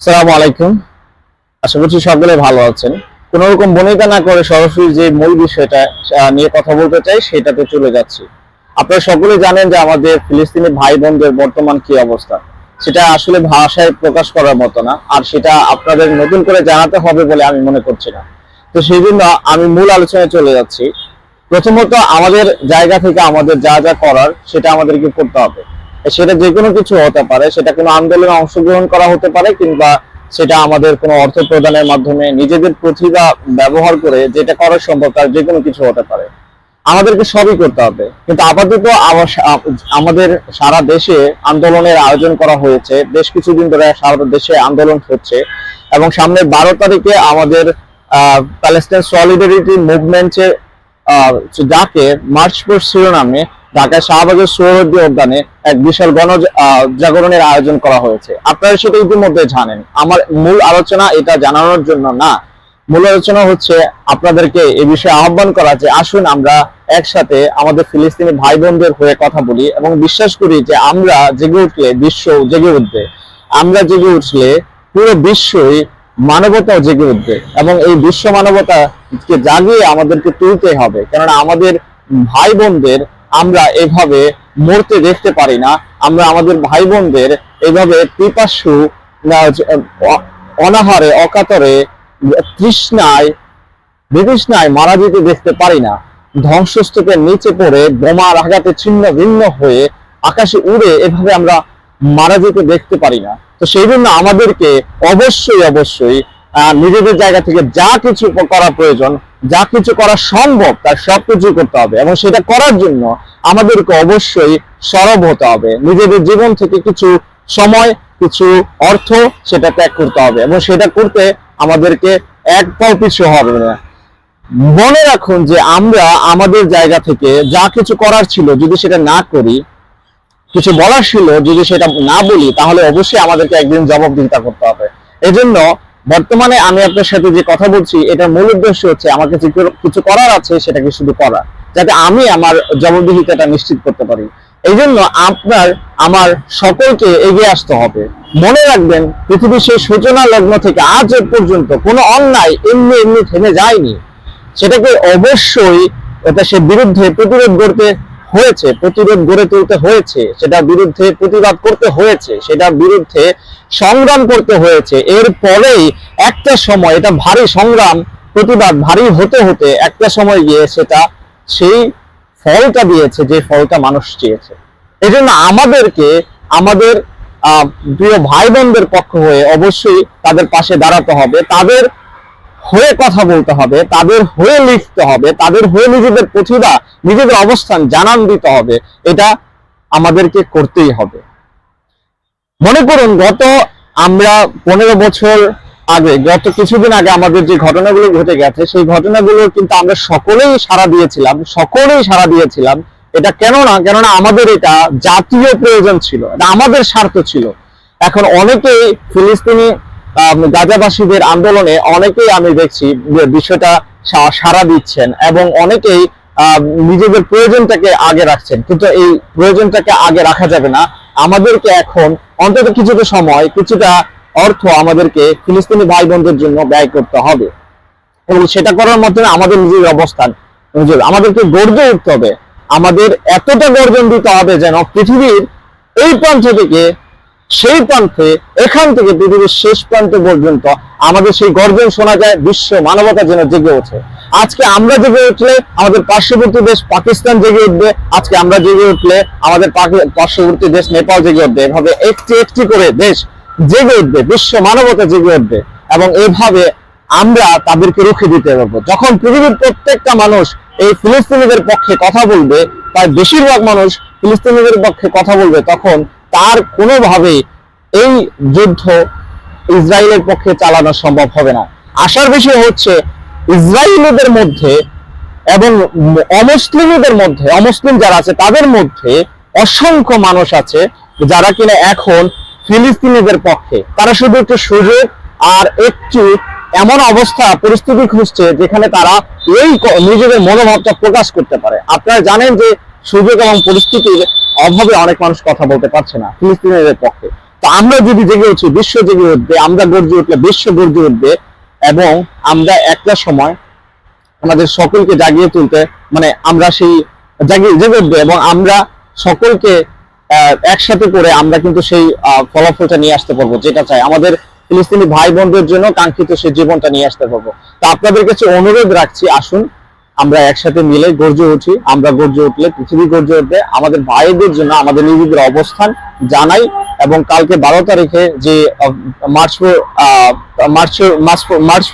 আসসালামু আলাইকুম। আশা করছি সকলে ভালো আছেন। কোন রকম বনিতা না করে সরাসরি যে মূল বিষয়টা নিয়ে কথা বলতে চাই সেটাতে চলে যাচ্ছি। আপনারা সকলে জানেন যে আমাদের ফিলিস্তিনি ভাই বোনদের বর্তমান কি অবস্থা, সেটা আসলে ভাষায় প্রকাশ করার মতো না, আর সেটা আপনাদের নতুন করে জানাতে হবে বলে আমি মনে করছি না। তো সেই জন্য আমি মূল আলোচনায় চলে যাচ্ছি। প্রথমত, আমাদের জায়গা থেকে আমাদের যা যা করার সেটা আমাদেরকে করতে হবে। সেটা যে কোনো কিছু হতে পারে, সেটা কোনো আন্দোলনে অংশগ্রহণ করা হতে পারে, কিংবা সেটা আমাদের কোনো অর্থ প্রদানের মাধ্যমে নিজেদের প্রতিভা ব্যবহার করে যেটা করা সম্ভব তার যে কোনো কিছু হতে পারে। আমাদেরকে সবই করতে হবে, কিন্তু আপাতত আমাদের সারা দেশে আন্দোলনের আয়োজন করা হয়েছে। বেশ কিছুদিন ধরে সারা দেশে আন্দোলন হচ্ছে, এবং সামনে 12 তারিখে আমাদের প্যালেস্টাইন সলিডারিটি মুভমেন্টে যাকে মার্চ ফর শিরোনামে ঢাকায় শাহবাগের সোহরাওয়ার্দী উদ্যানে এক বিশাল জাগরণের আয়োজন করা হয়েছে। আপনারা সেটা ইতিমধ্যে জানেন। আমার মূল আলোচনা এটা জানানোর জন্য না, মূল আলোচনা হচ্ছে আপনাদেরকে এই বিষয়ে আহ্বান করা যে আসুন আমরা একসাথে আমাদের ফিলিস্তিনি ভাই বোনদের হয়ে কথা বলি, এবং বিশ্বাস করি যে আমরা জেগে উঠলে বিশ্ব জেগে উঠবে। আমরা জেগে উঠলে পুরো বিশ্বই মানবতাও জেগে উঠবে, এবং এই বিশ্ব মানবতাকে জাগিয়ে আমাদেরকে তুলতে হবে। কেননা আমাদের ভাই বোনদের আমরা এভাবে মরতে দেখতে পারি না। আমরা আমাদের ভাই বোনদের এভাবে পিপাসু, অনাহারে, অকাতরে, তৃষ্ণায় বিতৃষ্ণায় মারা যেতে দেখতে পারি না। ধ্বংসস্তূপের নিচে পড়ে বোমার আঘাতে ছিন্ন ভিন্ন হয়ে আকাশে উড়ে এভাবে আমরা মারা যেতে দেখতে পারি না। তো সেই জন্য আমাদেরকে অবশ্যই অবশ্যই নিজেদের জায়গা থেকে যা কিছু করা প্রয়োজন, যা কিছু করা সম্ভব, তার সবকিছু করতে হবে, এবং সেটা করার জন্য আমাদেরকে অবশ্যই সরব হতে হবে। নিজেদের জীবন থেকে কিছু সময়, কিছু অর্থ সেটা ত্যাগ করতে হবে, এবং সেটা করতে আমাদেরকে এক পাও পিছু হবে না। মনে রাখুন যে আমরা আমাদের জায়গা থেকে যা কিছু করার ছিল যদি সেটা না করি, কিছু বলার ছিল যদি সেটা না বলি, তাহলে অবশ্যই আমাদেরকে একদিন জবাবদিহিতা করতে হবে। এজন্য বর্তমানে আমি আপনার সাথে যে কথা বলছি, এটার মূল উদ্দেশ্য হচ্ছে আমাকে কিছু করার আছে সেটাকে শুধু করা, যাতে আমি আমার জবাবদিহিতাটা নিশ্চিত করতে পারি। এই জন্য আমার সকলকে এগিয়ে আসতে হবে। মনে রাখবেন, পৃথিবীর সেই সূচনা লগ্ন থেকে আজ পর্যন্ত কোনো অন্যায় এমনি এমনি থেমে যায়নি। সেটাকে অবশ্যই সে বিরুদ্ধে প্রতিরোধ গড়ে তুলতে হয়েছে, সেটার বিরুদ্ধে প্রতিবাদ করতে হয়েছে, সেটার বিরুদ্ধে সংগ্রাম করতে হয়েছে। এরপরেই একটা সময় এটা ভারী সংগ্রাম, প্রতিবাদ ভারী হতে হতে একটা সময় গিয়ে সেটা সেই ফলটা দিয়েছে যে ফলটা মানুষ চেয়েছে। এই জন্য আমাদেরকে আমাদের প্রিয় ভাই বোনদের পক্ষ হয়ে অবশ্যই তাদের পাশে দাঁড়াতে হবে, তাদের হয়ে কথা বলতে হবে, তাদের হয়ে লিখতে হবে, তাদের হয়ে নিজেদের প্রতিভা, নিজেদের অবস্থান জানান দিতে হবে। এটা আমাদেরকে করতেই হবে। মনে করুন, আমরা 15 বছর আগে, গত কিছুদিন আগে আমাদের যে ঘটনাগুলো ঘটে গেছে, সেই ঘটনাগুলো কিন্তু আমরা সকলেই সাড়া দিয়েছিলাম। এটা কেননা আমাদের এটা জাতীয় প্রয়োজন ছিল, এটা আমাদের স্বার্থ ছিল। এখন অনেকেই ফিলিস্তিনি গাজাবাসীদের আন্দোলনে অনেকেই আমি দেখছি বিষয়টা সাড়া দিচ্ছেন, এবং অনেকেই নিজেদের প্রয়োজনটাকে আগে রাখছেন, কিন্তু এই প্রয়োজনটাকে আগে রাখা যাবে না। আমাদেরকে এখন অন্তত কিছুটা সময়, কিছুটা অর্থ আমাদেরকে ফিলিস্তিনি ভাই বোনদের জন্য ব্যয় করতে হবে, এবং সেটা করার মাধ্যমে আমাদের নিজের অবস্থান আমাদেরকে গর্জে উঠতে হবে। আমাদের এতটা গর্জন দিতে হবে যেন পৃথিবীর এই প্রান্ত থেকে সেই প্রান্তে, এখান থেকে পৃথিবীর শেষ প্রান্ত পর্যন্ত আমাদের সেই গর্জন শোনা যায়, বিশ্ব মানবতা যেন জেগে ওঠে। আজকে আমরা জেগে উঠলে আমাদের পার্শ্ববর্তী দেশ পাকিস্তান জেগে উঠবে, আজকে আমরা জেগে উঠলে আমাদের পার্শ্ববর্তী দেশ নেপাল জেগে উঠবে। এভাবে একটি একটি করে দেশ জেগে উঠবে, বিশ্ব মানবতা জেগে উঠবে, এবং এভাবে আমরা তাদেরকে রুখে দিতে পারবো। যখন পৃথিবীর প্রত্যেকটা মানুষ এই ফিলিস্তিনিদের পক্ষে কথা বলবে, প্রায় বেশিরভাগ মানুষ ফিলিস্তিনিদের পক্ষে কথা বলবে, তখন তার কোনোভাবেই এই যুদ্ধ ইসরায়েলের পক্ষে চালানো সম্ভব হবে না। আশার বিষয় হচ্ছে ইসরায়েলিদের মধ্যে এবং অমুসলিমদের মধ্যে, অমুসলিম যারা আছে তাদের মধ্যে অসংখ্য মানুষ আছে যারা কিনা এখন ফিলিস্তিনিদের পক্ষে। তারা শুধু একটু সুযোগ আর একটু এমন অবস্থা পরিস্থিতি খুঁজছে যেখানে তারা এই নিজেদের মনোভাবটা প্রকাশ করতে পারে। আপনারা জানেন যে সুযোগ এবং পরিস্থিতির অভাবে অনেক মানুষ কথা বলতে পারছে না ফিলিস্তিনিদের পক্ষে। তো আমরা যদি জেগে উঠি, বিশ্ব জেগে উঠবে, আমরা গর্জে উঠলে বিশ্ব গর্জে উঠবে, এবং আমরা একটা সময় আমাদের সকলকে জাগিয়ে তুলতে, মানে আমরা সেই জেগে উঠবে, এবং আমরা সকলকে একসাথে করে আমরা কিন্তু সেই ফলাফলটা নিয়ে আসতে পারবো, যেটা চাই আমাদের ফিলিস্তিনি ভাই বোনদের জন্য কাঙ্ক্ষিত সেই জীবনটা নিয়ে আসতে পারবো। তো আপনাদের কাছে অনুরোধ রাখছি, আসুন আমরা একসাথে মিলে গর্জে উঠি। আমরা গর্জে উঠলে পৃথিবী গর্জে উঠবে। আমাদের ভাইদের জন্য আমাদের নিজেদের অবস্থান জানাই, এবং কালকে 12 তারিখে যে March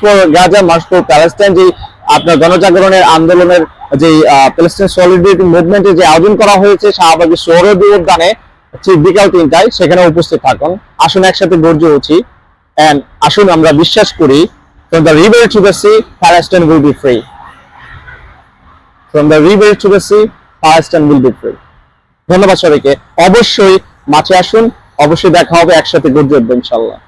for Gaza, March for Palestine, যে আপনার গণজাগরণের আন্দোলনের যে প্যালেস্টাইন সলিডারিটি মুভমেন্টের যে আয়োজন করা হয়েছে শাহবাগের সোহরাওয়ার্দী উদ্যানে ঠিক বিকাল 3টায়, সেখানে উপস্থিত থাকুন। আসুন একসাথে গর্জে উঠি, এন্ড আসুন আমরা বিশ্বাস করি, from the river to the sea, Palestine will be free. From the river to the sea, Palestine will be free. ধন্যবাদ সবাইকে। অবশ্যই মাঠে আসুন, অবশ্যই দেখা হবে, একসাথে গর্জে উঠবো ইনশাআল্লাহ।